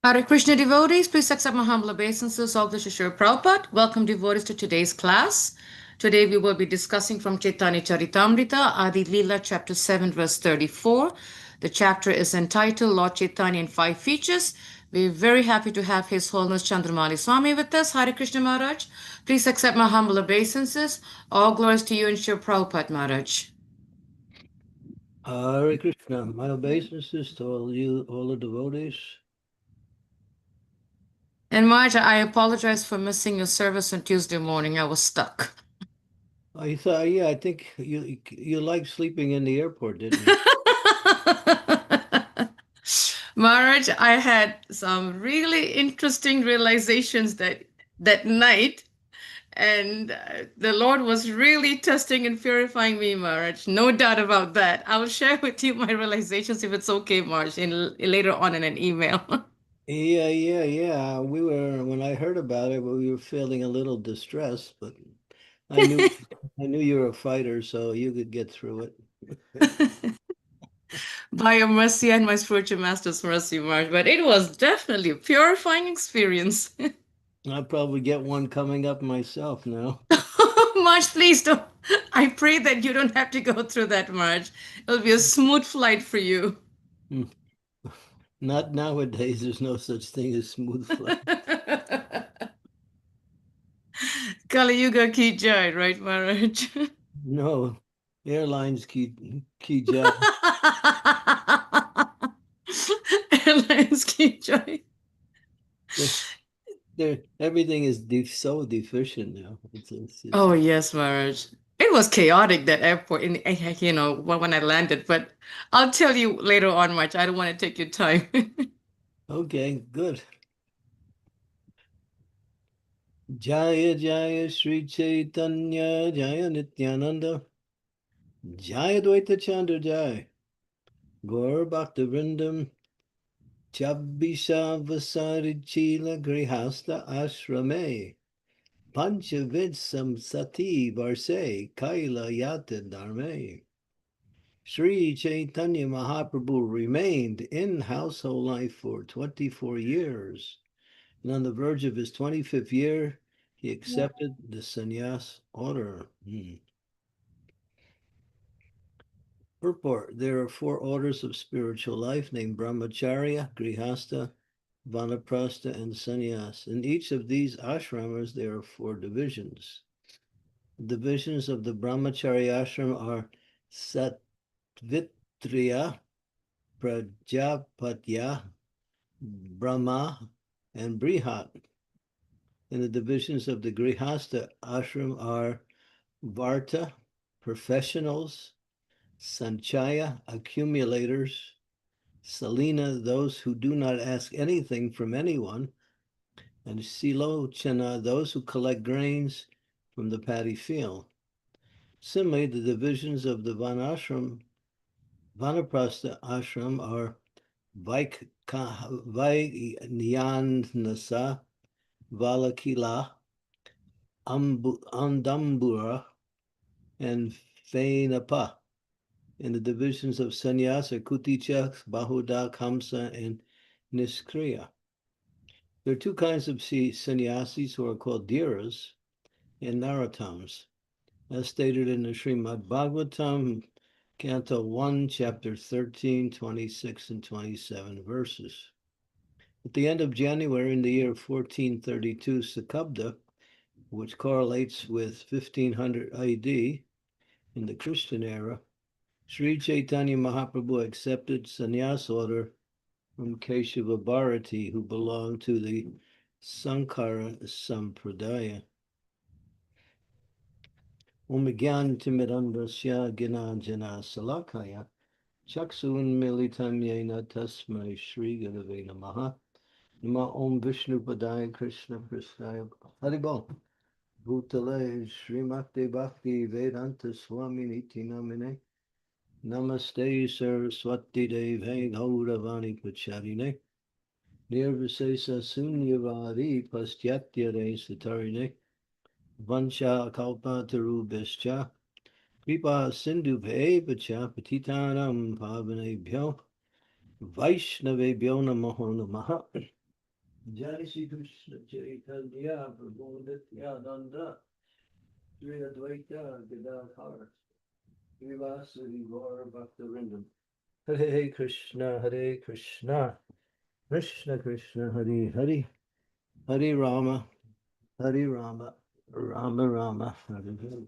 Hare Krishna devotees, please accept my humble obeisances. All this is Śrī Prabhupada. Welcome devotees to today's class. Today we will be discussing from Chaitanya Charitamrita, Adi Lila, chapter 7, verse 34. The chapter is entitled Lord Chaitanya in 5 Features. We're very happy to have His Holiness Candramauli Swami with us. Hare Krishna Maharaj. Please accept my humble obeisances. All glories to you and Śrī Prabhupada Maharaj. Hare Krishna. My obeisances to all the devotees. And Maharaj, I apologize for missing your service on Tuesday morning. I was stuck. I thought, yeah, I think you liked sleeping in the airport, didn't you? Maharaj, I had some really interesting realizations that night, and the Lord was really testing and purifying me, Maharaj. No doubt about that. I will share with you my realizations if it's okay, Maharaj, later on in an email. Yeah. When I heard about it, we were feeling a little distressed, but I knew you were a fighter, so you could get through it. By your mercy and my spiritual master's mercy, Maharaj. But it was definitely a purifying experience. I'll probably get one coming up myself now. Maharaj, please don't. I pray that you don't have to go through that, Maharaj. It'll be a smooth flight for you. Not nowadays. There's no such thing as smooth flight. Kali Yuga ki jai, right, Maharaj? No, airlines ki jai. Airlines ki jai. Everything is so deficient now. It's Oh, yes, Maharaj. It was chaotic, that airport, when I landed, but I'll tell you later on, Maharaj. I don't want to take your time. Okay, good. Jaya Jaya Śrī Caitanya Jaya Nityananda Jaya Dvaita Chandra Jaya Gaur Bhakta Vrindam cabbiśa chilā gṛhastha-āśrame pañca-viṁśati varṣe kaila yati-dharme. Śrī Caitanya Mahāprabhu remained in household life for 24 years, and on the verge of his 25th year, he accepted the sannyāsa order. Purport: there are 4 orders of spiritual life named brahmacharya, gṛhastha, vanaprastha, and sannyāsa. In each of these ashramas, there are 4 divisions. The divisions of the brahmacharya ashram are satvitriya, prajapatya, brahma, and brihat. And the divisions of the gṛhastha ashram are varta, professionals, sanchaya, accumulators, salina, those who do not ask anything from anyone, and silochana, those who collect grains from the paddy field. Similarly, the divisions of the vanaprastha ashram are vaiknyanasa, valakila, andambura, and fainapa. And the divisions of sannyāsa, kuticha, bahuda, kamsa, and niskriya. There are 2 kinds of sannyasis who are called dhiras and narottams, as stated in the Srimad Bhagavatam, Canto 1, Chapter 13, 26 and 27 verses. At the end of January in the year 1432 Sakabda, which correlates with 1500 AD in the Christian era, Śrī Caitanya Mahāprabhu accepted sannyāsa order from Keshava Bharati, who belonged to the Sankara Sampradaya. Omagyantimirandasya ginanjana salakaya chaksun militam yena tasmai Śrī Gurave namaha. Nama Om Vishnu Padaya Krishna Prasthaya Haribol Bhutale Srimati Bhakti Vedanta Swami Niti Namine Namaste Saraswati Deve Gauravani Pacharine Nirvisesa Sunyavari Pastyatya Satarine Vansha Kalpa Tarubhascha Kripa Sindhu Bhevacha Patitanam Pavanebhyo Vaishnavebhyo Namo Namaha. Jai Shri Krishna Chaitanya Prabhu Nityananda Shri Advaita Gadadhar Srivasadi Gaur Bhaktarindam. Hare Krishna, Krishna Krishna, Hare Hare, Hare Rama, Rama Rama, Hare Hare.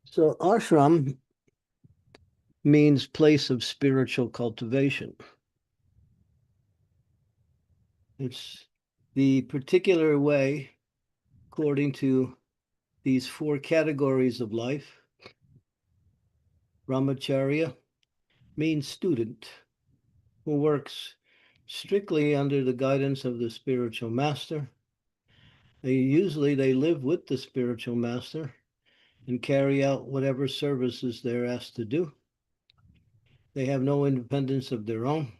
So ashram means place of spiritual cultivation. It's the particular way, according to these four categories of life. Brahmacharya means student who works strictly under the guidance of the spiritual master. They live with the spiritual master and carry out whatever services they're asked to do. They have no independence of their own.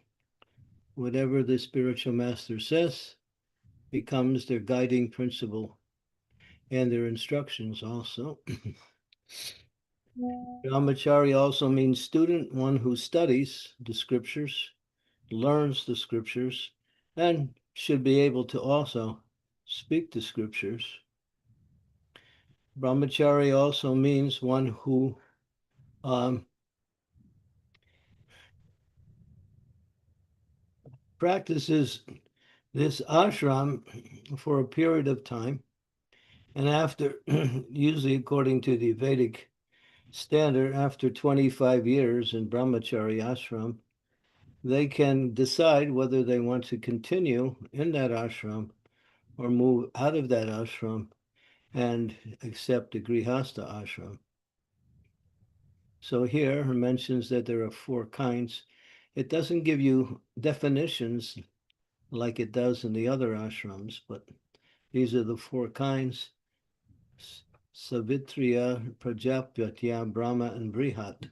Whatever the spiritual master says becomes their guiding principle and their instructions also. Brahmachari also means student, one who studies the scriptures, learns the scriptures, and should be able to also speak the scriptures. Brahmachari also means one who practices this ashram for a period of time, and after, usually according to the Vedic standard, after 25 years in brahmachari ashram, they can decide whether they want to continue in that ashram or move out of that ashram and accept the gṛhastha-āśrame. So here it mentions that there are four kinds. It doesn't give you definitions like it does in the other ashrams, but these are the four kinds: Savitriya, Prajapatya, Brahma, and Brihat.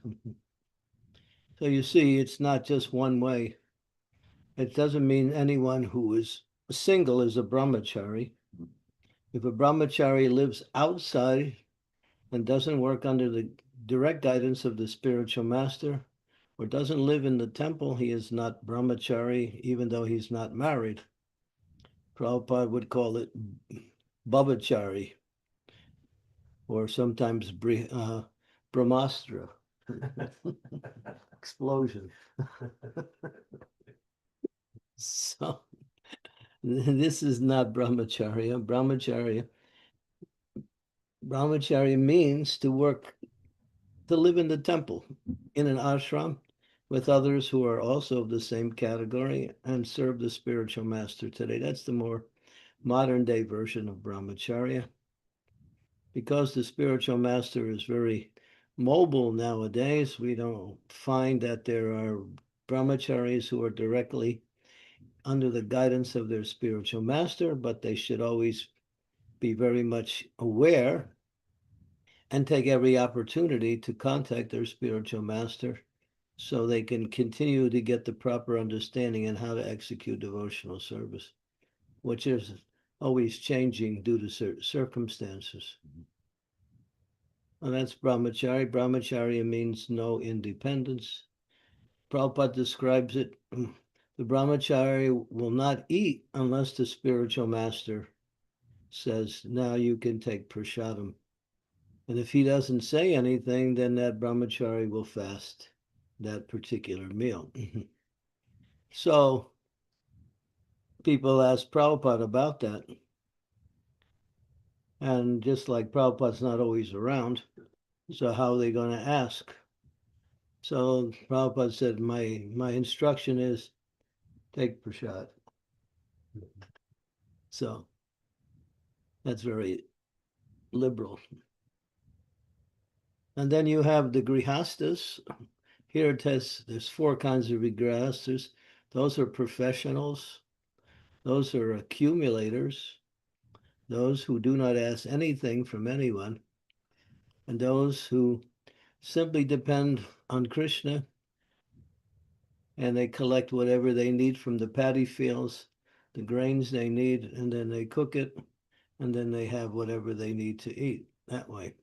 So you see, it's not just one way. It doesn't mean anyone who is single is a brahmachari. If a brahmachari lives outside and doesn't work under the direct guidance of the spiritual master, or doesn't live in the temple, he is not brahmachari, even though he's not married. Prabhupada would call it bhavachari, or sometimes brahmastra. Explosion. So this is not brahmacharya. Brahmacharya means to work, to live in the temple, in an ashram, with others who are also of the same category and serve the spiritual master today. That's the more modern day version of brahmacharya. Because the spiritual master is very mobile nowadays, we don't find that there are brahmacharis who are directly under the guidance of their spiritual master, but they should always be very much aware and take every opportunity to contact their spiritual master so they can continue to get the proper understanding on how to execute devotional service, which is always changing due to circumstances. And that's brahmachari. Brahmacharya means no independence. Prabhupada describes it, the brahmachari will not eat unless the spiritual master says, now you can take prasadam. And if he doesn't say anything, then that brahmachari will fast that particular meal. So people ask Prabhupada about that. And just like Prabhupada's not always around, so how are they going to ask? So Prabhupada said, my instruction is take prasad. So that's very liberal. And then you have the gṛhasthas. Here there's 4 kinds of gṛhasthas. Those are professionals. Those are accumulators. Those who do not ask anything from anyone. And those who simply depend on Krishna, and they collect whatever they need from the paddy fields, the grains they need, and then they cook it, and then they have whatever they need to eat that way.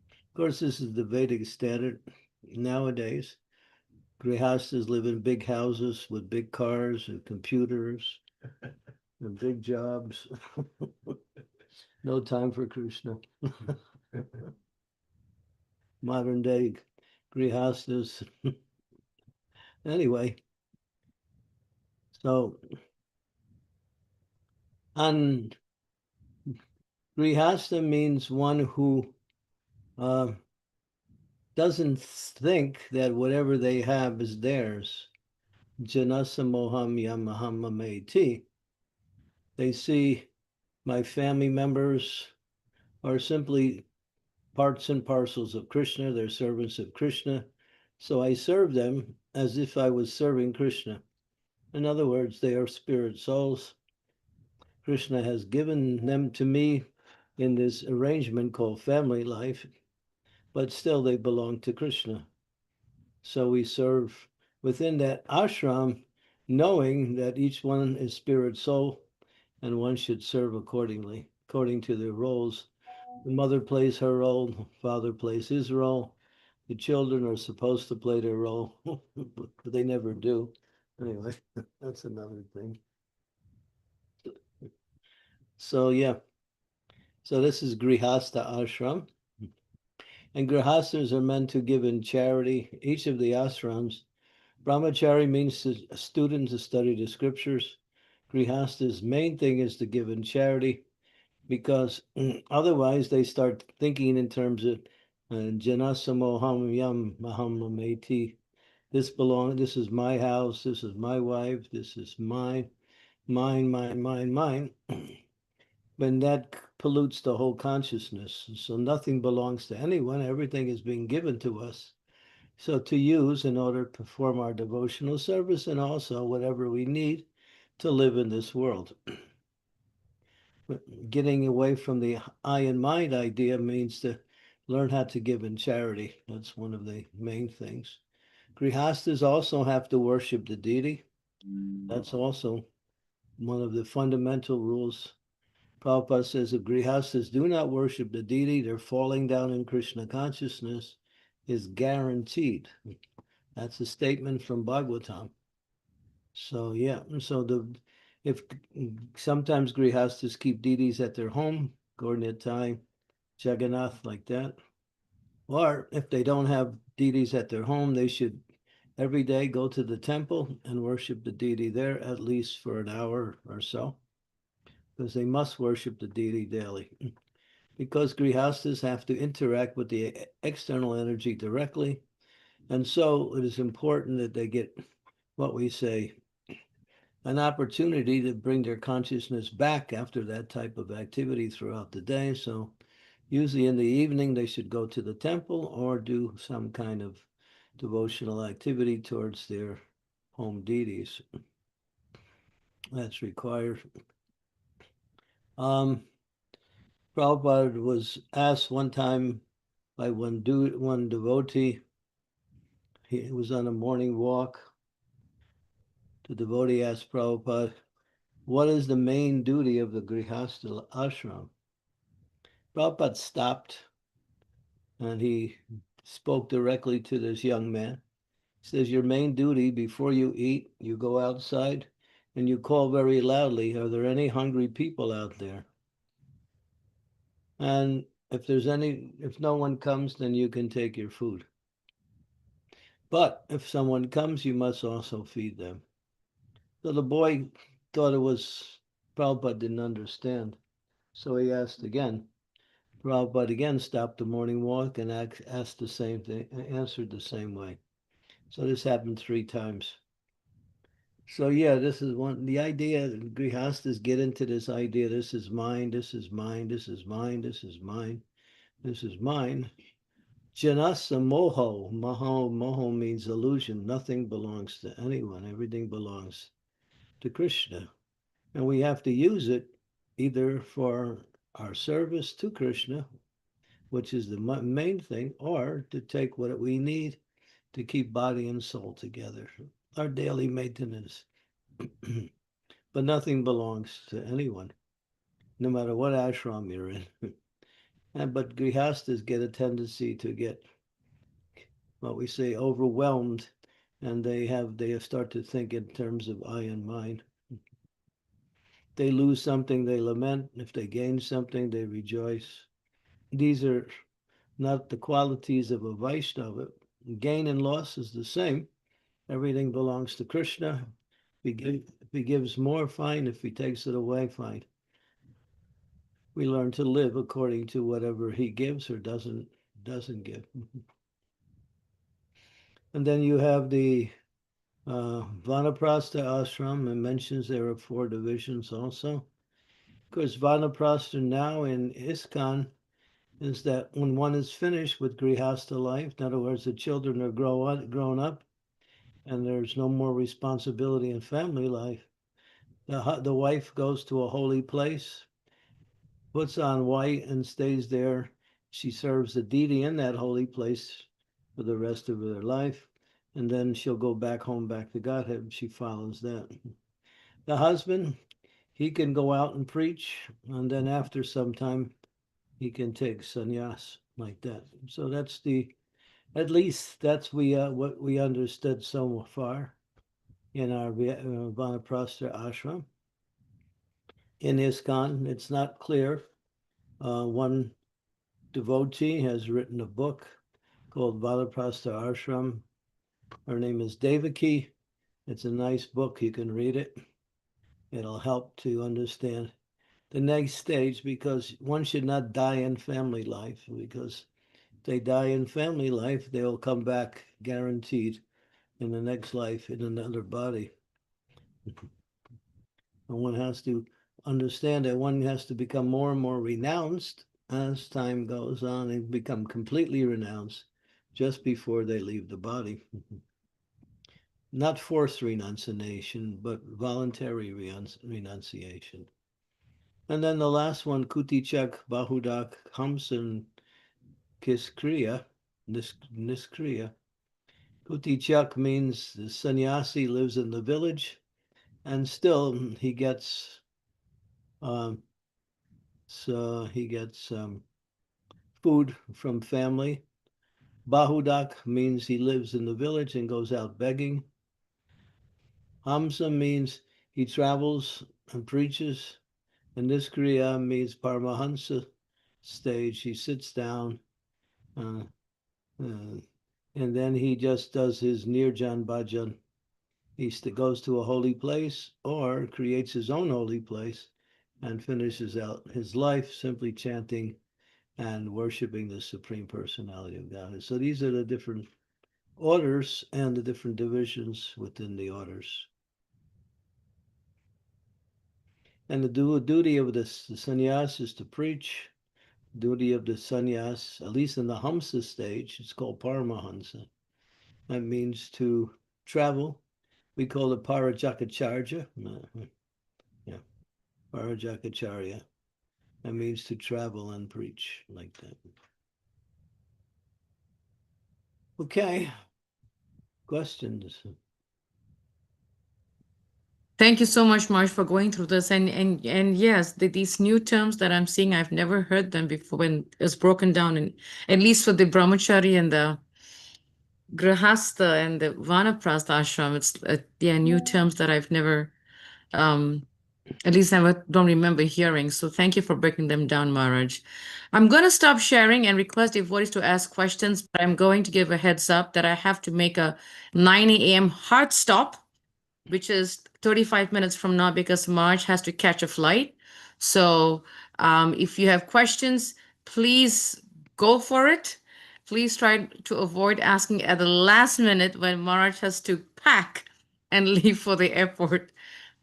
Of course, this is the Vedic standard. Nowadays, gṛhasthas live in big houses with big cars and computers and big jobs. No time for Krishna. Modern day gṛhasthas. Anyway, so gṛhastha means one who doesn't think that whatever they have is theirs. Janasamoham yamahamameti. They see my family members are simply parts and parcels of Krishna. They're servants of Krishna. So I serve them as if I was serving Krishna. In other words, they are spirit souls. Krishna has given them to me in this arrangement called family life, but still they belong to Krishna. So we serve within that ashram, knowing that each one is spirit soul, and one should serve accordingly, according to their roles. The mother plays her role, the father plays his role. The children are supposed to play their role, but they never do. Anyway, that's another thing. So yeah, so this is gṛhastha-āśrame. And gṛhasthas are meant to give in charity. Each of the ashrams, brahmachari means a student to study the scriptures. Gṛhastha's main thing is to give in charity, because otherwise they start thinking in terms of janasamoham yam mahamameti. This is my house, this is my wife, this is mine. When that pollutes the whole consciousness. So nothing belongs to anyone, everything is being given to us. So to use in order to perform our devotional service, and also whatever we need to live in this world. Getting away from the I and mind idea means to learn how to give in charity. That's one of the main things. Gṛhasthas also have to worship the deity. That's also one of the fundamental rules. Prabhupada says if gṛhasthas do not worship the deity, they're falling down in Krishna consciousness is guaranteed. That's a statement from Bhagavatam. So yeah, so if sometimes gṛhasthas keep deities at their home, Gaur-Nitai, Jagannath, like that. Or if they don't have deities at their home, they should every day go to the temple and worship the deity there, at least for an hour or so, because they must worship the deity daily. Because gṛhasthas have to interact with the external energy directly, and so it is important that they get what we say, an opportunity to bring their consciousness back after that type of activity throughout the day. So usually in the evening, they should go to the temple or do some kind of devotional activity towards their home deities. That's required. Prabhupada was asked one time by one devotee. He was on a morning walk. The devotee asked Prabhupada, what is the main duty of the gṛhastha-āśrame? Prabhupada stopped and he spoke directly to this young man. He says, your main duty before you eat, you go outside and you call very loudly, are there any hungry people out there? And if no one comes, then you can take your food. But if someone comes, you must also feed them. So the boy thought it was, Prabhupada didn't understand. So he asked again, Prabhupada again stopped the morning walk and asked the same thing, answered the same way. So this happened 3 times. So yeah, this is the idea that grihastas get into this idea, this is mine, this is mine, this is mine, this is mine, this is mine. Janasa moho, moho means illusion. Nothing belongs to anyone. Everything belongs to Krishna. And we have to use it either for our service to Krishna, which is the main thing, or to take what we need to keep body and soul together, our daily maintenance. But nothing belongs to anyone, no matter what ashram you're in. But grihastas get a tendency to get, what we say, overwhelmed, and they start to think in terms of I and mine. They lose something, they lament. If they gain something, they rejoice. These are not the qualities of a Vaishnava. Gain and loss is the same. Everything belongs to Krishna. If he gives more, fine. If he takes it away, fine. We learn to live according to whatever he gives or doesn't give. And then you have the vanaprastha-āśrame. It mentions there are 4 divisions also. Of course, vanaprastha now in ISKCON is that when one is finished with grihastha life, in other words, the children are grown up, and there's no more responsibility in family life, the wife goes to a holy place, puts on white and stays there. She serves the deity in that holy place for the rest of her life, and then she'll go back home, back to Godhead. She follows that. The husband, he can go out and preach, and then after some time, he can take sannyāsa like that. So that's at least that's what we understood so far in our vanaprastha-āśrame. In ISKCON, it's not clear. One devotee has written a book called Vanaprastha-āśrame. Her name is Devaki. It's a nice book. You can read it. It'll help to understand the next stage, because one should not die in family life, because if they die in family life, they'll come back guaranteed in the next life in another body. And one has to understand that one has to become more and more renounced as time goes on and become completely renounced just before they leave the body. Not forced renunciation, but voluntary renunciation. And then the last one, Kutichak Bahudak Hamsan Kiskriya, Niskriya. Kutichak means the sannyasi lives in the village, and still he gets food from family. Bahudak means he lives in the village and goes out begging. Hamsa means he travels and preaches. And this kriya means Paramahansa stage. He sits down and then he just does his nirjan bhajan. He goes to a holy place or creates his own holy place and finishes out his life simply chanting and worshiping the Supreme Personality of Godhead. So these are the different orders and the different divisions within the orders. And the duty of the sannyas is to preach. Duty of the sannyas, at least in the Hamsa stage, it's called Paramahansa. That means to travel. We call it Parajakacharya. Yeah, Parajakacharya. That means to travel and preach like that. Okay. Questions? Thank you so much, Marsh, for going through this. And yes, these new terms that I'm seeing, I've never heard them before when it's broken down, and at least for the brahmachari and the gṛhastha and the vanaprastha-āśrame, it's new terms that I've never, at least I don't remember hearing. So thank you for breaking them down, Maharaj. I'm going to stop sharing and request devotees to ask questions, but I'm going to give a heads up that I have to make a 9 a.m. hard stop, which is 35 minutes from now, because Marge has to catch a flight. So if you have questions, please go for it. Please try to avoid asking at the last minute when Maharaj has to pack and leave for the airport.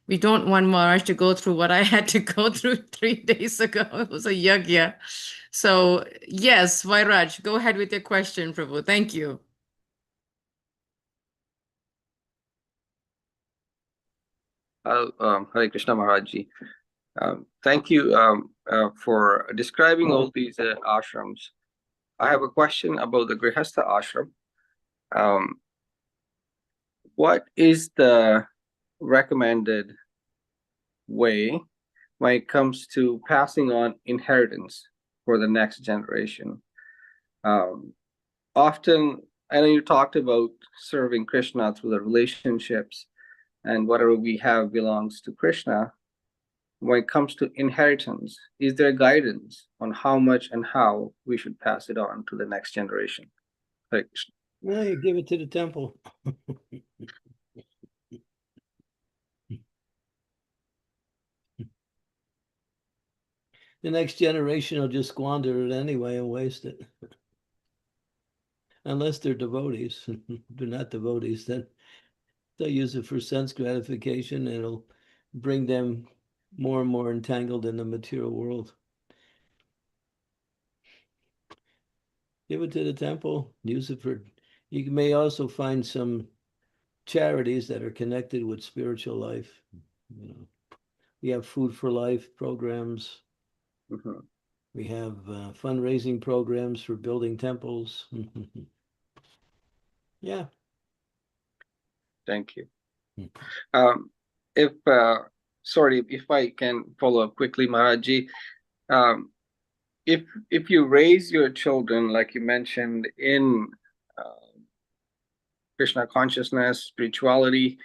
We don't want Maharaj to go through what I had to go through 3 days ago. It was a yagya. So yes, Vairaj, go ahead with your question, Prabhu. Thank you. Hare Krishna Maharajji. Thank you for describing all these ashrams. I have a question about the gṛhastha-āśrame. What is the recommended way when it comes to passing on inheritance for the next generation? Often, I know you talked about serving Krishna through the relationships, and whatever we have belongs to Krishna. When it comes to inheritance, is there guidance on how much and how we should pass it on to the next generation? Hare Krishna. Well, you give it to the temple. The next generation will just squander it anyway and waste it. Unless they're devotees. If they're not devotees, then they'll use it for sense gratification, and it'll bring them more and more entangled in the material world. Give it to the temple, use it for, you may also find some charities that are connected with spiritual life. You know, we have food for life programs. Mm-hmm. We have fundraising programs for building temples. Yeah. Thank you. Sorry, if I can follow up quickly, Maharajji. If you raise your children, like you mentioned, in Krishna consciousness, spirituality,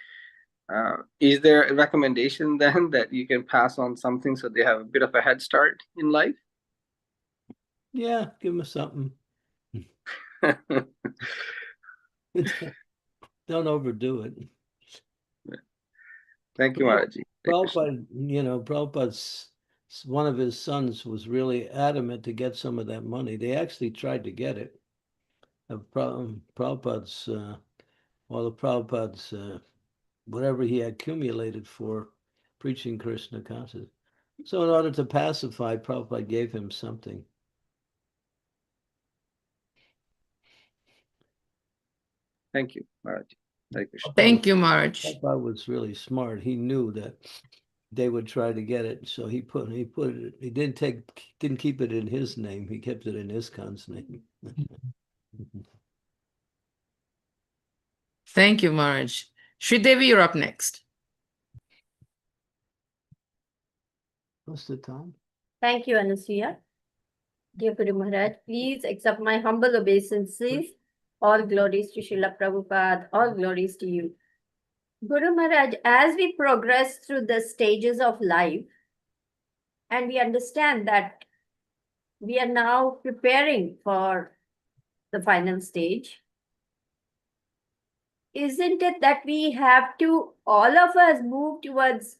is there a recommendation then that you can pass on something so they have a bit of a head start in life? Yeah, give them something. Don't overdo it. Thank you, Maharajji. Prabhupada, you know, Prabhupada's, one of his sons was really adamant to get some of that money. They actually tried to get it. Prabhupada's, whatever he accumulated for preaching Krishna consciousness. So in order to pacify, Prabhupada gave him something. Thank you, Maharaj. Thank you, Maharaj. Prabhupada was really smart. He knew that they would try to get it, so he put it. He didn't keep it in his name. He kept it in ISKCON's name. Thank you, Maharaj. Śrī Devi, you're up next. What's the time? Thank you, Anasuya. Dear Guru Maharaj, please accept my humble obeisances. All glories to Srila Prabhupada, all glories to you. Guru Maharaj, as we progress through the stages of life, and we understand that we are now preparing for the final stage, isn't it that we have to, all of us, move towards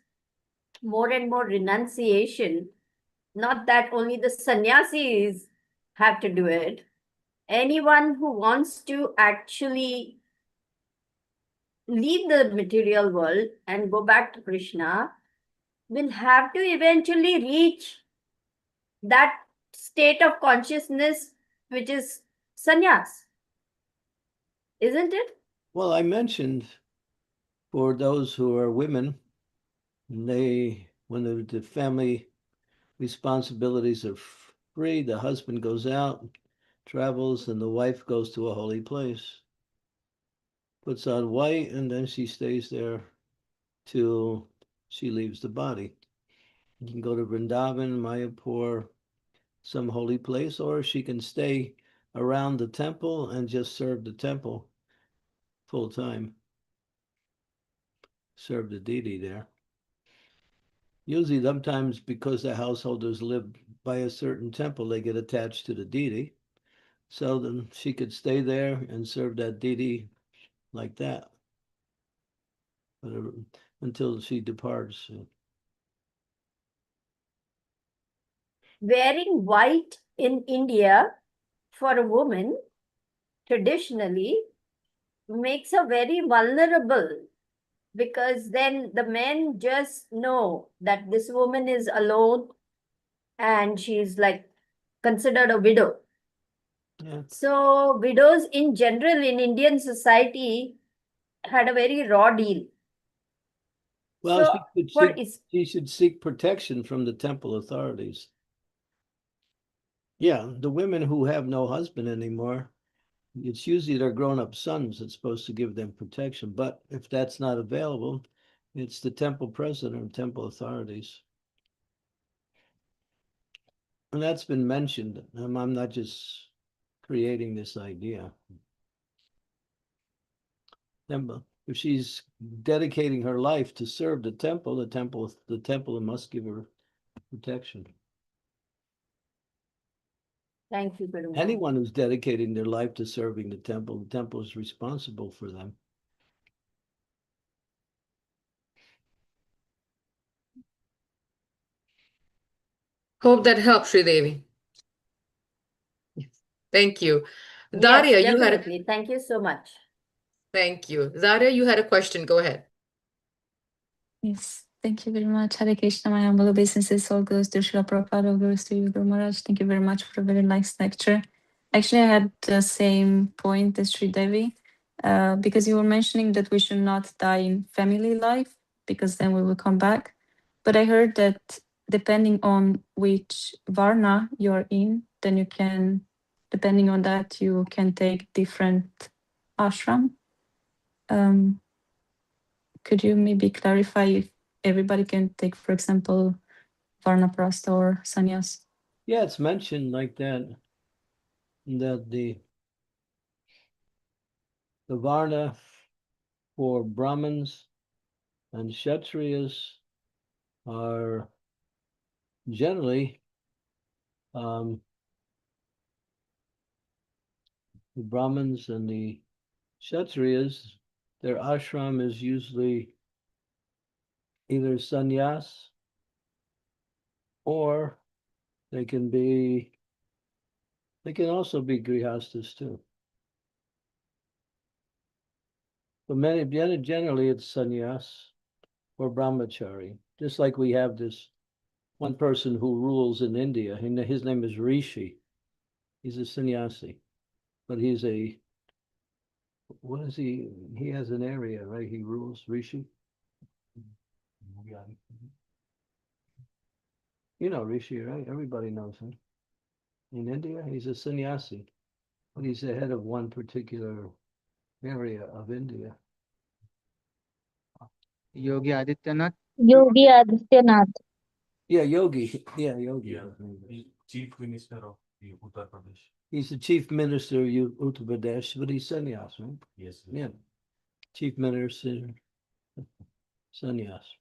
more and more renunciation? Not that only the sannyasis have to do it. Anyone who wants to actually leave the material world and go back to Krishna will have to eventually reach that state of consciousness which is sannyas. Isn't it? Well, I mentioned for those who are women, when the family responsibilities are free, the husband goes out, travels, and the wife goes to a holy place, puts on white, and then she stays there till she leaves the body. You can go to Vrindavan, Mayapur, some holy place, or she can stay around the temple and just serve the temple full time. Serve the deity there. Usually, sometimes because the householders live by a certain temple, they get attached to the deity. So then she could stay there and serve that deity like that until she departs. Wearing white in India, for a woman, traditionally, makes her very vulnerable, because then the men just know that this woman is alone and she's like considered a widow. Yeah. So widows in general in Indian society had a very raw deal. Well, So she should seek protection from the temple authorities. Yeah, the women who have no husband anymore, it's usually their grown-up sons that's supposed to give them protection. But if that's not available, it's the temple president and temple authorities. And that's been mentioned. I'm not just creating this idea. If she's dedicating her life to serve the temple must give her protection. Thank you, Guru. Anyone who's dedicating their life to serving the temple is responsible for them. Hope that helps, Sri Devi. Thank you. Yes, Daria, you had definitely. Thank you so much. Thank you. Daria, you had a question. Go ahead. Yes, thank you very much. Hare Krishna, my humble obeisances. All goes to Srila Prabhupada, all goes to you, Guru Maharaj. Thank you very much for a very nice lecture. Actually, I had the same point as Sri Devi, because you were mentioning that we should not die in family life, because then we will come back. But I heard that depending on which varna you're in, then you can, depending on that, you can take different ashram. Could you maybe clarify if everybody can take, for example, varnaprastha or sannyāsa? Yeah, it's mentioned like that the varna for Brahmins and Kshatriyas are generally the Brahmins and the Kshatriyas, their ashram is usually either sannyāsa or they can also be gṛhasthas too. But generally it's sannyāsa or brahmachari. Just like we have this one person who rules in India, and his name is Rishi. He's a sannyasi, but he's what is he? He has an area, right? He rules, Rishi. You know Rishi, right? Everybody knows him. In India, he's a sannyasi, but he's the head of one particular area of India. Yogi Adityanath. Yogi Adityanath. Yeah, Yogi. Yeah, Yogi. Yeah, Chief Minister of the Uttar Pradesh. He's the Chief Minister of Uttar Pradesh, but he's sannyas, right? Yes. Yeah. Chief Minister, sannyas.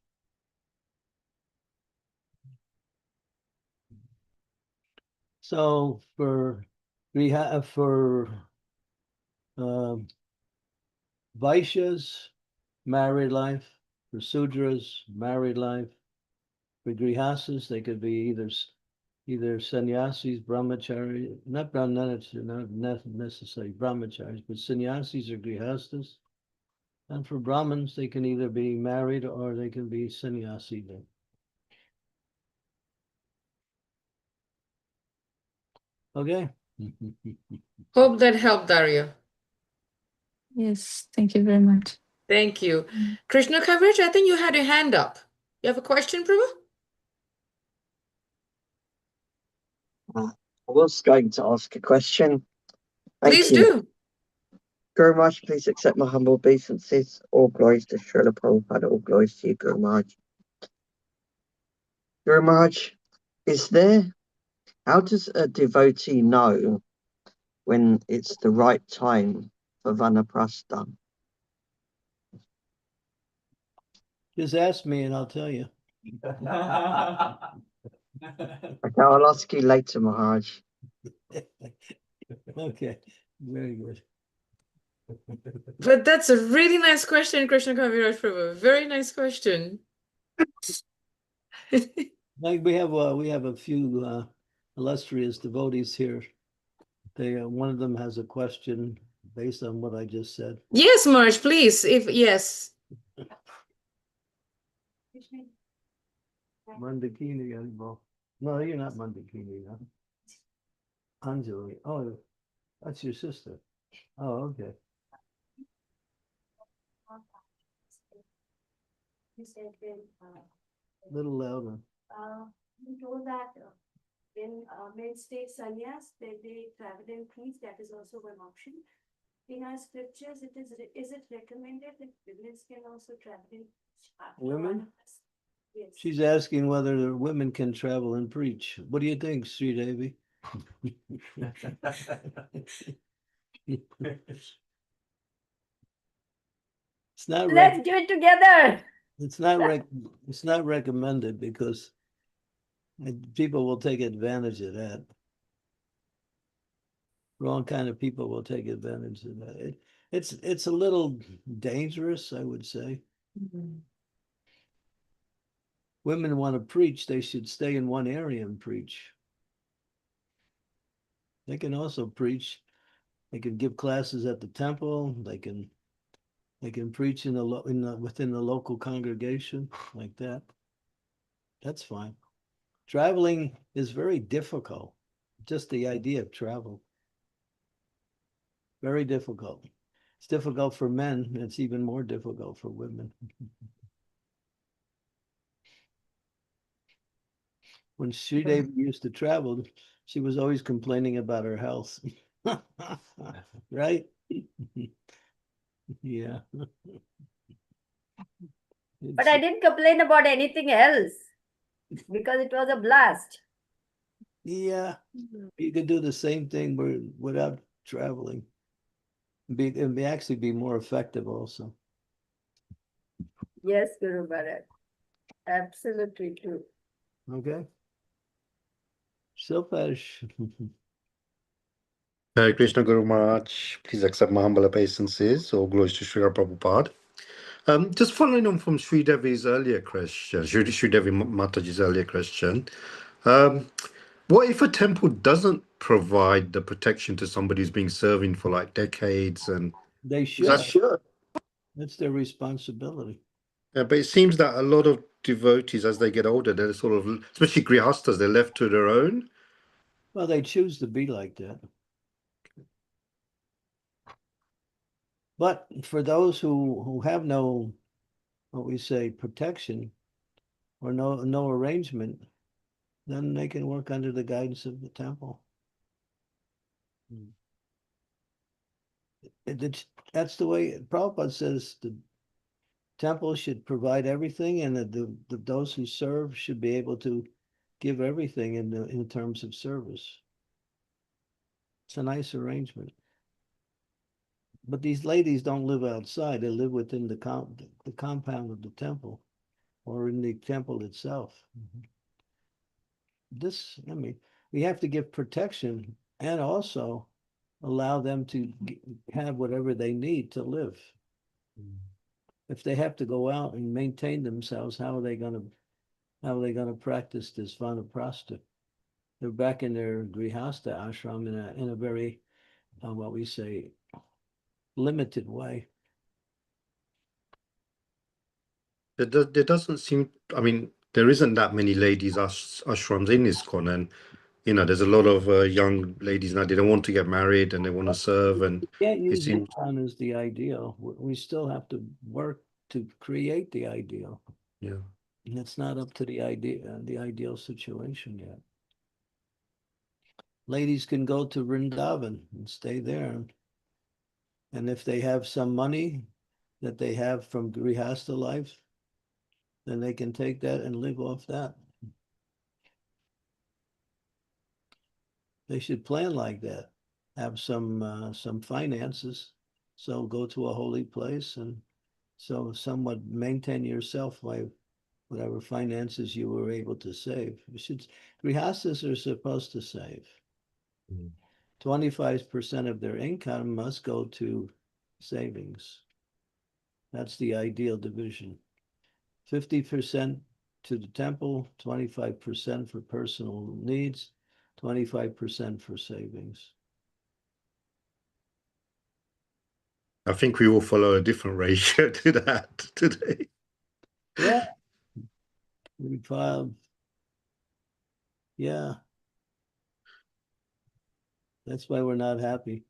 So for Vaishyas, married life. For Sudras, married life. For Grihastas, they could be either sannyasis, brahmachari, not necessarily brahmacharis, but sannyasis or grihastas. And for Brahmins, they can either be married or they can be sannyasi. Okay. Hope that helped, Daria. Yes, thank you very much. Thank you. Krishna Kaviraj, I think you had your hand up. You have a question, Prabhu? I was going to ask a question. Thank Please you. do. Guru Maharaj, please accept my humble obeisances. All glories to Srila Prabhupada, all glories to you, Guru Maharaj. Guru Maharaj, how does a devotee know when it's the right time for vanaprastha? Just ask me and I'll tell you. Okay, I'll ask you later, Maharaj. Okay, very good. But that's a really nice question, Krishna Kaviraj Prabhu. Very nice question. Like we have a few illustrious devotees here. One of them has a question based on what I just said. Yes, Maharaj, please. Yes. Mandakini, no, you're not Mandakini. No? Anjali. Oh, that's your sister. Oh, okay. You said when Little louder. you told that when men take sannyas, then they travel in peace. That is also one option. In our scriptures, is it recommended that women can also travel in? Women? Yes. She's asking whether the women can travel and preach. What do you think, Sri Devi? It's not. Let's do it together. It's not recommended because people will take advantage of that. Wrong kind of people will take advantage of that. It's a little dangerous, I would say. Mm-hmm. Women want to preach, they should stay in one area and preach. They can also preach. They can give classes at the temple. They can preach within the local congregation like that. That's fine. Traveling is very difficult. Just the idea of travel. Very difficult. It's difficult for men. It's even more difficult for women. When Sri Devi used to travel, she was always complaining about her health. Right? Yeah. But I didn't complain about anything else because it was a blast. Yeah, you could do the same thing without traveling. It'd actually be more effective also. Yes, Guru Maharaj. Absolutely true. Okay. Silpash. Hare Krishna Guru Maharaj, please accept my humble obeisances. All glories to Srila Prabhupada. Just following on from Sri Devi's earlier question, Sri Devi Mataji's earlier question, what if a temple doesn't provide the protection to somebody who's been serving for like decades? And They should. That's their responsibility. Yeah, but it seems that a lot of devotees, as they get older, they're sort of, especially grihasthas, they're left to their own. Well, they choose to be like that. But for those who have no, what we say, protection or no arrangement, then they can work under the guidance of the temple. That's the way Prabhupada says the temple should provide everything, and those who serve should be able to give everything in terms of service. It's a nice arrangement. But these ladies don't live outside. They live within the compound of the temple or in the temple itself. We have to give protection and also allow them to have whatever they need to live. If they have to go out and maintain themselves, how are they going to practice this vanaprastha? They're back in their gṛhastha-āśrame in a very, what we say, limited way. There doesn't seem, I mean, there isn't that many ladies ashrams in ISKCON, and there's a lot of young ladies now. They don't want to get married and they want to serve, and Can't use ISKCON as the ideal. We still have to work to create the ideal. Yeah, and it's not up to the ideal situation yet. Ladies can go to Vrindavan and stay there, and if they have some money that they have from grihastha life, then they can take that and live off that. They should plan like that. Have some finances, so go to a holy place, and so somewhat maintain yourself by whatever finances you were able to save. Grihasthas are supposed to save. 25% of their income must go to savings. That's the ideal division. 50% to the temple, 25% for personal needs, 25% for savings. I think we will follow a different ratio to that today. Yeah. Yeah. That's why we're not happy.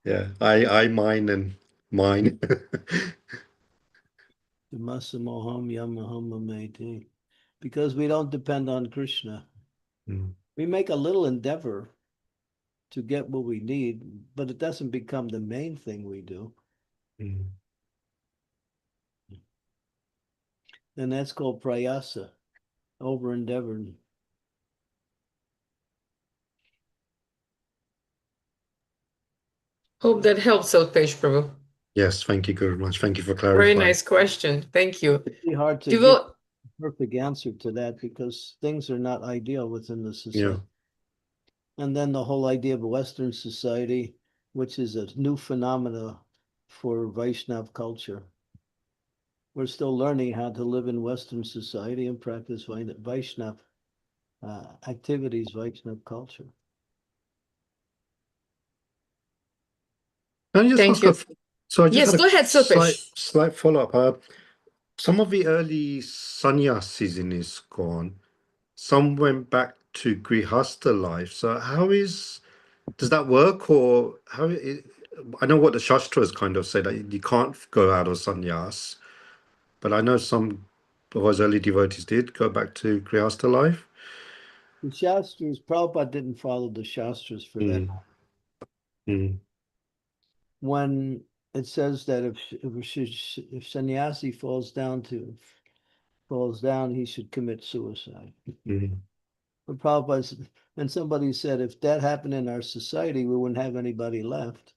Yeah, I mine and mine. Because we don't depend on Krishna. We make a little endeavor to get what we need, but it doesn't become the main thing we do. And that's called prayasa, over endeavor. Hope that helps, Sulpesh Prabhu. Yes, thank you very much. Thank you for clarifying. Very nice question. Thank you. It's really hard to give a perfect answer to that because things are not ideal within the society. Yeah. And then the whole idea of Western society, which is a new phenomena for Vaishnava culture. We're still learning how to live in Western society and practice Vaishnava activities, Vaishnava culture. Thank you. So I just go ahead, Sulpesh. Slight follow-up. Some of the early sannyasis in ISKCON, some went back to gṛhastha life. So does that work, or I know what the Shastras kind of say, that you can't go out of sannyas, but I know some of those early devotees did go back to gṛhastha life. The Shastras, Prabhupada didn't follow the Shastras for that. When it says that if sannyasi falls down, he should commit suicide. But Prabhupada, and somebody said, if that happened in our society, we wouldn't have anybody left.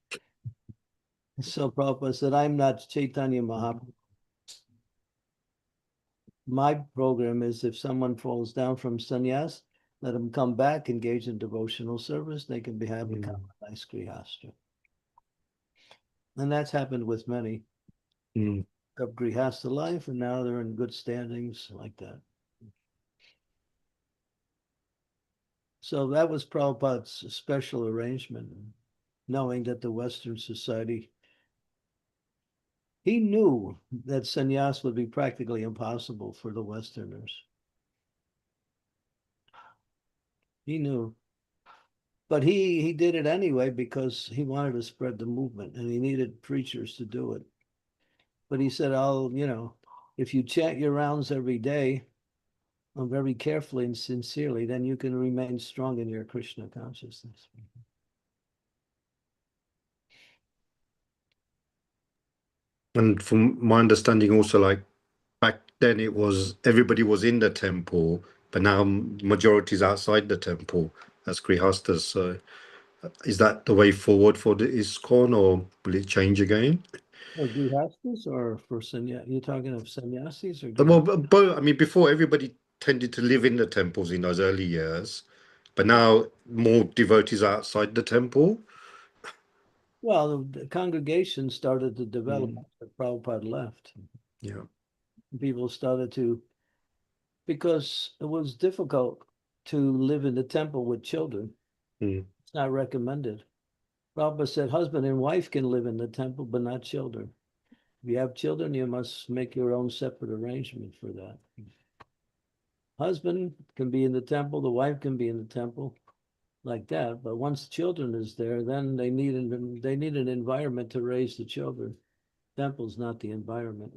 So Prabhupada said, I'm not Chaitanya Mahāprabhu. My program is if someone falls down from sannyas, let them come back, engage in devotional service. They can become a nice gṛhastha. And that's happened with many of gṛhastha life, and now they're in good standings like that. So that was Prabhupada's special arrangement, knowing that the Western society, he knew that sannyas would be practically impossible for the Westerners. He knew. But he did it anyway because he wanted to spread the movement and he needed preachers to do it. But he said, if you chant your rounds every day, very carefully and sincerely, then you can remain strong in your Krishna consciousness. And from my understanding also, like back then everybody was in the temple, but now majority is outside the temple as gṛhasthas. So is that the way forward for the ISKCON, or will it change again? For gṛhasthas or for sannyas? You're talking of sannyasis or Well, both. I mean, before everybody tended to live in the temples in those early years, but now more devotees are outside the temple. Well, the congregation started to develop after Prabhupada left. Yeah. People started to, because it was difficult to live in the temple with children. It's not recommended. Prabhupada said husband and wife can live in the temple, but not children. If you have children, you must make your own separate arrangement for that. Husband can be in the temple, the wife can be in the temple, like that. But once children is there, then they need an environment to raise the children. Temple's not the environment.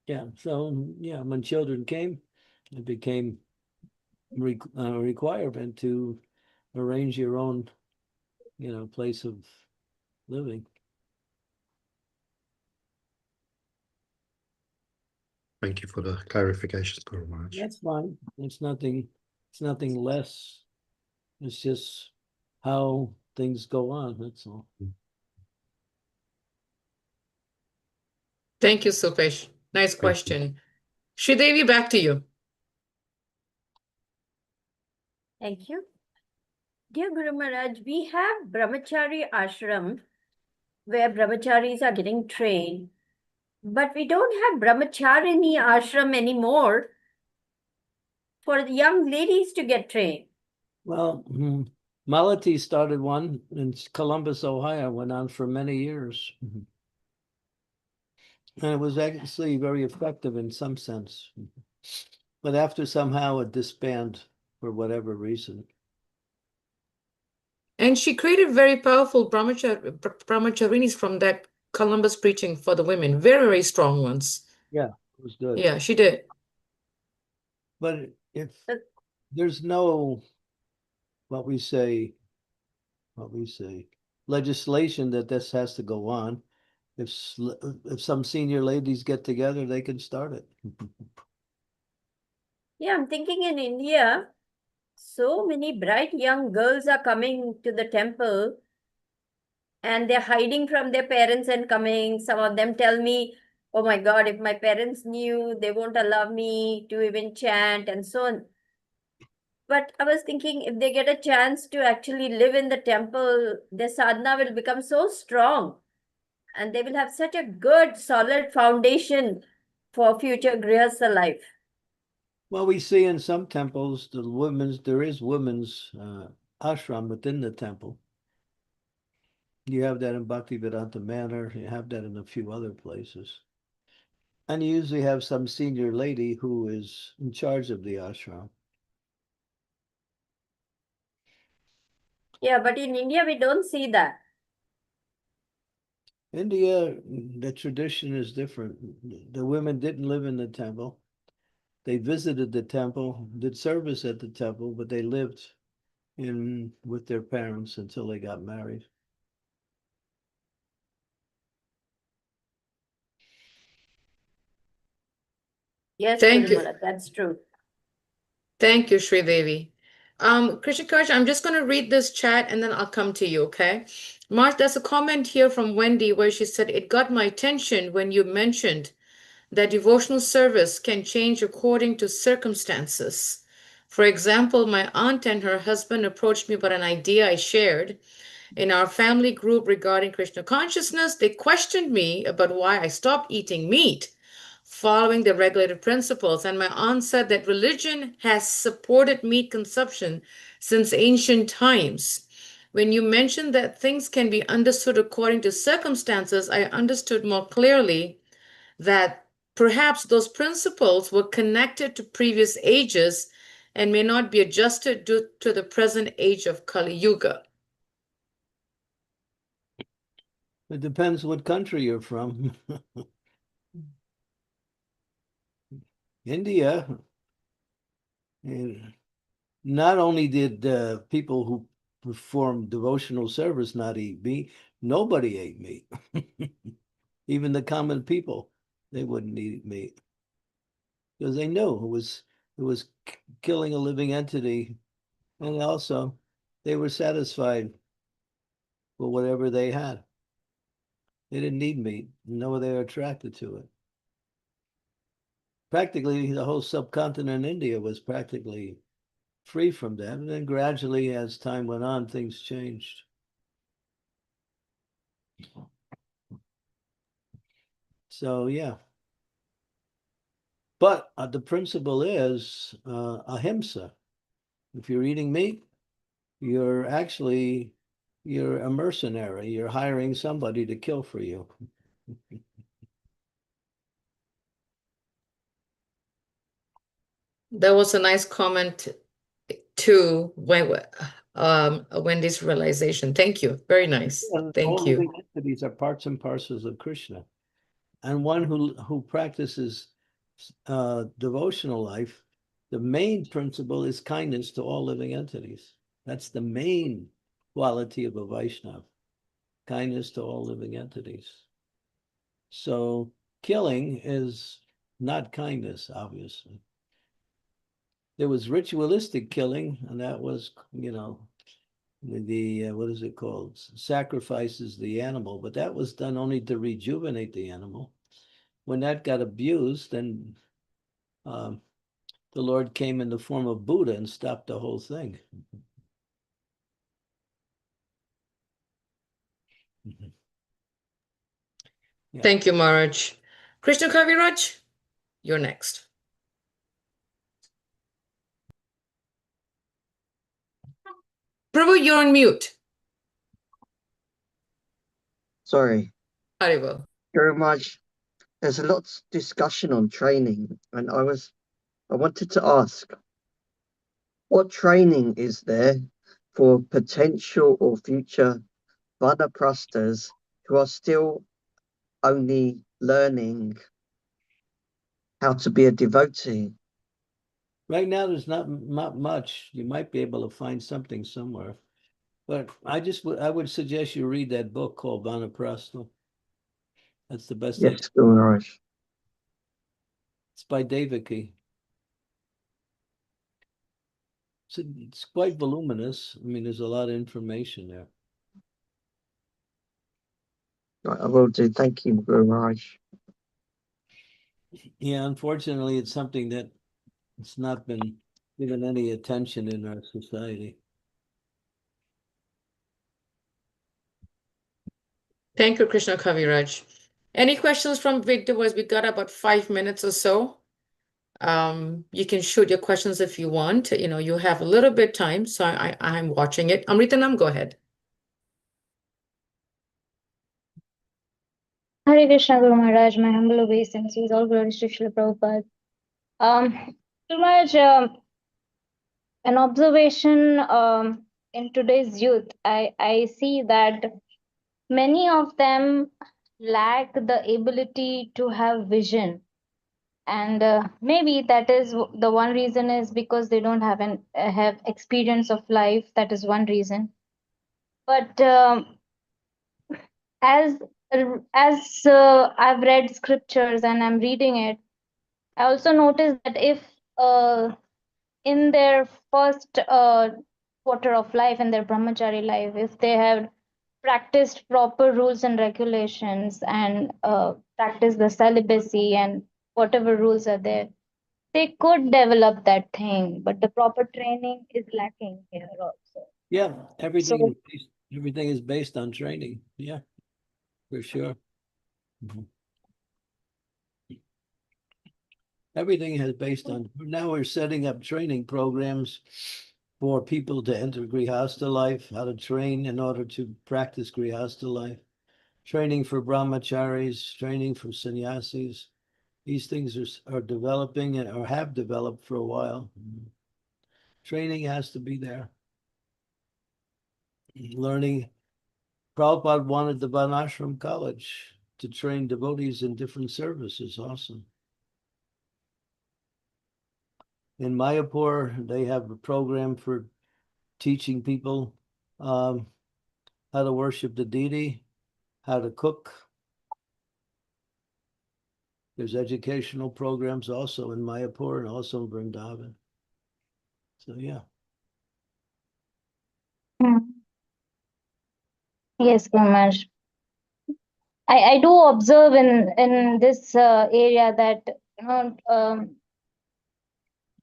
When children came, it became a requirement to arrange your own, place of living. Thank you for the clarification, Guru Maharaj. That's fine. It's nothing less. It's just how things go on, that's all. Thank you, Sulpesh. Nice question. Sridevi, back to you. Thank you. Dear Guru Maharaj, we have brahmachari ashram where brahmacharis are getting trained. But we don't have brahmacharini ashram anymore for the young ladies to get trained. Well, Malati started one in Columbus, Ohio, went on for many years. And it was actually very effective in some sense. But after somehow it disbanded for whatever reason. And she created very powerful brahmacharinis from that Columbus preaching for the women. Very, very strong ones. Yeah, it was good. Yeah, she did. But if there's no, what we say, legislation that this has to go on, if some senior ladies get together, they can start it. Yeah, I'm thinking in India, so many bright young girls are coming to the temple and they're hiding from their parents and coming. Some of them tell me, oh my God, if my parents knew, they won't allow me to even chant and so on. But I was thinking if they get a chance to actually live in the temple, their sadhana will become so strong and they will have such a good, solid foundation for future grihastha life. Well, we see in some temples, there is women's ashram within the temple. You have that in Bhaktivedanta Manor. You have that in a few other places. And you usually have some senior lady who is in charge of the ashram. Yeah, but in India, we don't see that. India, the tradition is different. The women didn't live in the temple. They visited the temple, did service at the temple, but they lived with their parents until they got married. Yes, Thank you. Guru, that's true. Thank you, Sri Devi. Krishna Karaj, I'm just going to read this chat and then I'll come to you, okay? Mark, there's a comment here from Wendy where she said, it got my attention when you mentioned that devotional service can change according to circumstances. For example, my aunt and her husband approached me about an idea I shared in our family group regarding Krishna consciousness. They questioned me about why I stopped eating meat following the regulated principles. And my aunt said that religion has supported meat consumption since ancient times. When you mentioned that things can be understood according to circumstances, I understood more clearly that perhaps those principles were connected to previous ages and may not be adjusted due to the present age of Kali Yuga. It depends what country you're from. India, not only did people who performed devotional service not eat meat, nobody ate meat. Even the common people, they wouldn't eat meat because they knew it was killing a living entity, and also they were satisfied with whatever they had. They didn't need meat, nor they were attracted to it. Practically, the whole subcontinent in India was practically free from that. And then gradually, as time went on, things changed. So, yeah. But the principle is ahimsa. If you're eating meat, you're a mercenary. You're hiring somebody to kill for you. That was a nice comment to Wendy's realization. Thank you. Very nice. Thank all you. living entities are parts and parcels of Krishna. And one who practices devotional life, the main principle is kindness to all living entities. That's the main quality of a Vaishnava, kindness to all living entities. So killing is not kindness, obviously. There was ritualistic killing, and that was, the what is it called? Sacrifices the animal, but that was done only to rejuvenate the animal. When that got abused, then the Lord came in the form of Buddha and stopped the whole thing. Thank you, Maharaj. Krishna Kaviraj, you're next. Prabhu, you're on mute. Sorry. Haribo. Very much. There's a lot of discussion on training, and I wanted to ask, what training is there for potential or future vanaprasthas who are still only learning how to be a devotee? Right now, there's not much. You might be able to find something somewhere. But I would suggest you read that book called Vanaprastha. That's the best. Yes, Guru Maharaj. It's by Devaki. It's quite voluminous. I mean, there's a lot of information there. Right, I will do. Thank you, Guru Maharaj. Yeah, unfortunately, it's something that it's not been given any attention in our society. Thank you, Krishna Kaviraj. Any questions from big devotees? We got about 5 minutes or so. You can shoot your questions if you want. You know, you have a little bit time, so I'm watching it. Amritanam, go ahead. Hare Krishna, Guru Maharaj. My humble obeisances, all glories to Srila Prabhupada. Guru Maharaj, an observation in today's youth, I see that many of them lack the ability to have vision. And maybe that is the one reason is because they don't have experience of life. That is one reason. But as I've read scriptures and I'm reading it, I also noticed that if in their first quarter of life, in their brahmachari life, if they have practiced proper rules and regulations and practiced the celibacy and whatever rules are there, they could develop that thing, but the proper training is lacking here also. Yeah, everything is based on training. Yeah, for sure. Everything is based on. Now we're setting up training programs for people to enter gṛhastha life, how to train in order to practice gṛhastha life, training for brahmacharis, training for sannyasis. These things are developing or have developed for a while. Training has to be there. Learning. Prabhupada wanted the Varnashram College to train devotees in different services also. In Mayapur, they have a program for teaching people how to worship the deity, how to cook. There's educational programs also in Mayapur and also in Vrindavan. So, yeah. Yes, Guru Maharaj. I do observe in this area that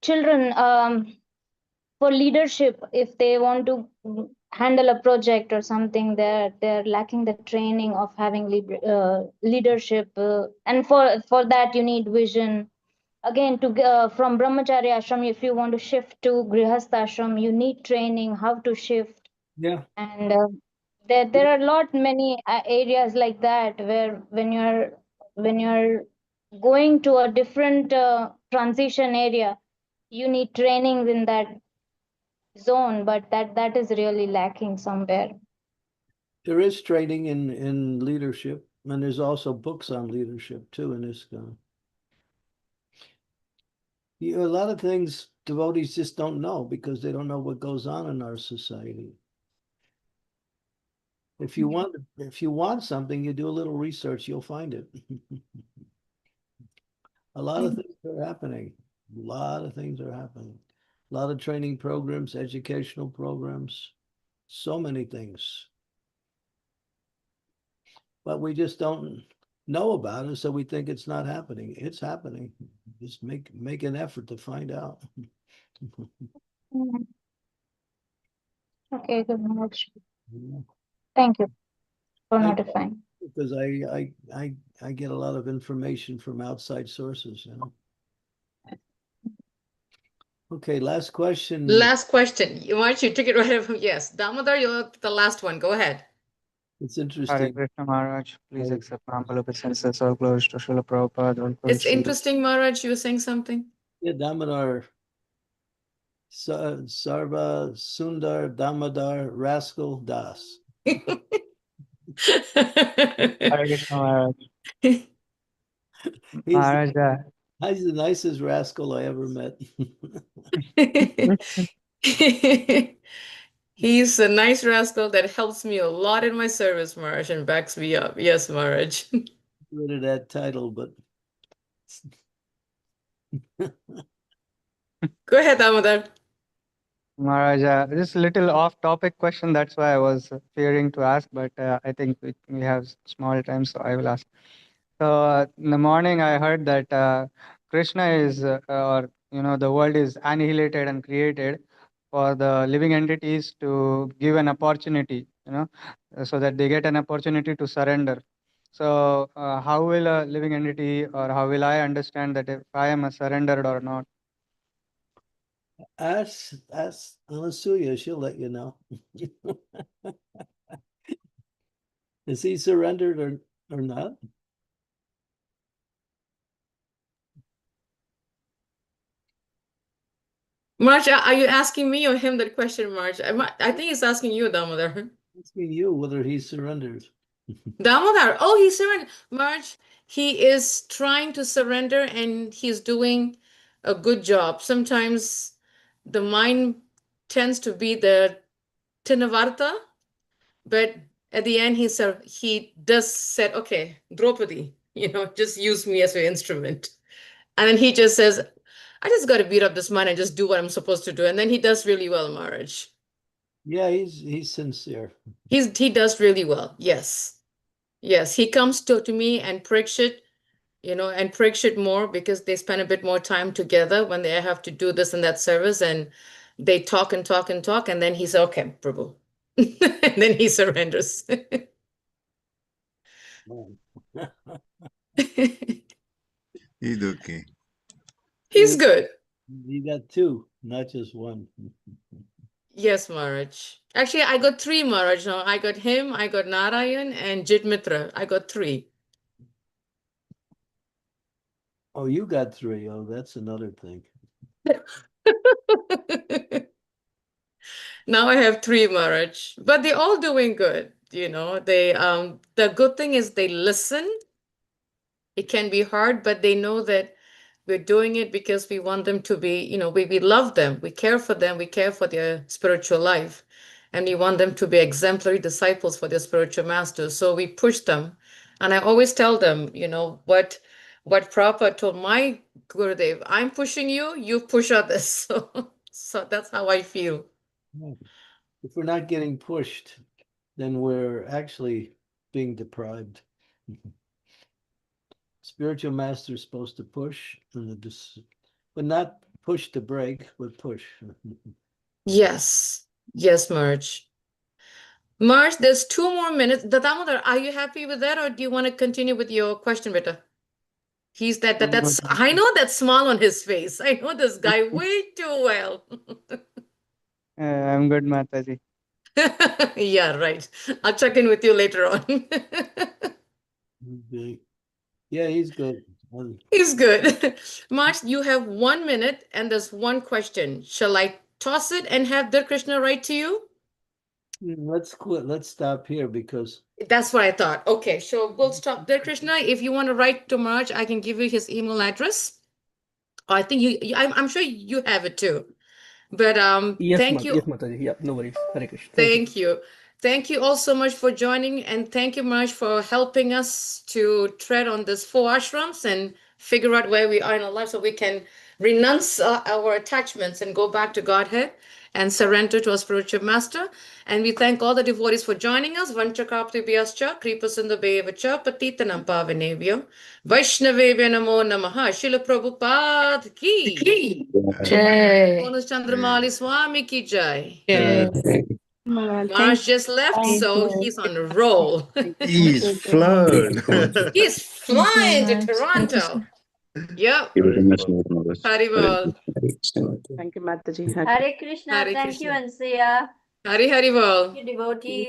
children for leadership, if they want to handle a project or something, they're lacking the training of having leadership, and for that you need vision. Again, to from brahmachari ashram, if you want to shift to gṛhastha-āśrame, you need training how to shift. Yeah. And there are many areas like that where when you're going to a different transition area, you need trainings in that zone, but that is really lacking somewhere. There is training in leadership, and there's also books on leadership too in ISKCON. A lot of things devotees just don't know because they don't know what goes on in our society. If you want something, you do a little research, you'll find it. A lot of things are happening. A lot of things are happening. A lot of training programs, educational programs, so many things. But we just don't know about it, so we think it's not happening. It's happening. Just make an effort to find out. Okay, good much. Thank you for notifying. because I get a lot of information from outside sources, you know. Okay, last question. Last question. March, you took it right from, yes. Damodar, you're the last one. Go ahead. It's Hare interesting. Krishna Maharaj, please Hare- accept my humble obeisances. All glories to Srila Prabhupada. All glories It's to you. interesting, Maharaj, you were saying something. Yeah, Damodar, Sarva Sundar Damodar Rascal Das. Hare Krishna Maharaj. Maharaj, He's the nicest rascal I ever met. He's a nice rascal that helps me a lot in my service, Maharaj, and backs me up. Yes, Maharaj. Rid of that title, but Go ahead, Damodar. Maharaj, just a little off-topic question. That's why I was fearing to ask, but I think we have small time, so I will ask. So in the morning, I heard that Krishna is, or the world is annihilated and created for the living entities to give an opportunity, so that they get an opportunity to surrender. So how will a living entity, or how will I understand that if I am surrendered or not? ask Anasuya, she'll let you know. Is he surrendered or not? Maharaj, are you asking me or him that question, Maharaj? I think he's asking you, Damodar. Asking you whether he's surrendered. Damodar, oh, he surrendered. Maharaj, he is trying to surrender and he's doing a good job. Sometimes the mind tends to be the Tinavarta, but at the end he does said, okay, Draupadi, just use me as your instrument. And then he just says, I just got to beat up this mind and just do what I'm supposed to do. And then he does really well, Maharaj. Yeah, he's sincere. He does really well. Yes. Yes, he comes to me and Parikshit, and Parikshit more because they spend a bit more time together when they have to do this and that service, and they talk and talk and talk, and then he says, okay, Prabhu. And then he surrenders. He's okay. He's good. You got two, not just one. Yes, Maharaj. Actually, I got three, Maharaj. Now I got him, I got Narayan, and Jit Mitra. I got three. Oh, you got three. Oh, that's another thing. Now I have three, Maharaj, but they're all doing good. The good thing is they listen. It can be hard, but they know that we're doing it because we want them to be, we love them, we care for them, we care for their spiritual life, and we want them to be exemplary disciples for their spiritual masters. So we push them. And I always tell them, what Prabhupada told my Gurudev, I'm pushing you, you push others. So that's how I feel. If we're not getting pushed, then we're actually being deprived. Spiritual master is supposed to push, but not push to break, but push. Yes. Yes, Maharaj. Maharaj, there's 2 more minutes. Damodar, are you happy with that, or do you want to continue with your question, Beta? He's that's I know that smile on his face. I know this guy way too well. I'm good, Mataji. Yeah, right. I'll check in with you later on. Okay. Yeah, he's good. He's good. Maharaj, you have 1 minute and there's one question. Shall I toss it and have Dear Krishna write to you? Let's quit. Let's stop here because that's what I thought. Okay, so we'll stop there, Krishna. If you want to write to Maharaj, I can give you his email address. I think I'm sure you have it too. But yes, thank you. Yes, Mataji. Yeah, no worries. Hare Krishna. Thank you. Thank you all so much for joining, and thank you, Maharaj, for helping us to tread on these 4 ashrams and figure out where we are in our life so we can renounce our attachments and go back to Godhead and surrender to our spiritual master. And we thank all the devotees for joining us. Vanchakaptibhyascha, Kripasundabhyevacha, Patitanam Pavanebhyo, Vaishnavebhyo Namo Namaha, Śrīla Prabhupada ki. Jai. Candramauli Swami ki jai. Jai. Maharaj just left, so he's on a roll. He's flown. He's flying to Toronto. Yep. Haribol. Thank you, Mataji. Hare Krishna. Hare Thank you, Krishna. Ansuya. Haribol. Thank you, devotees.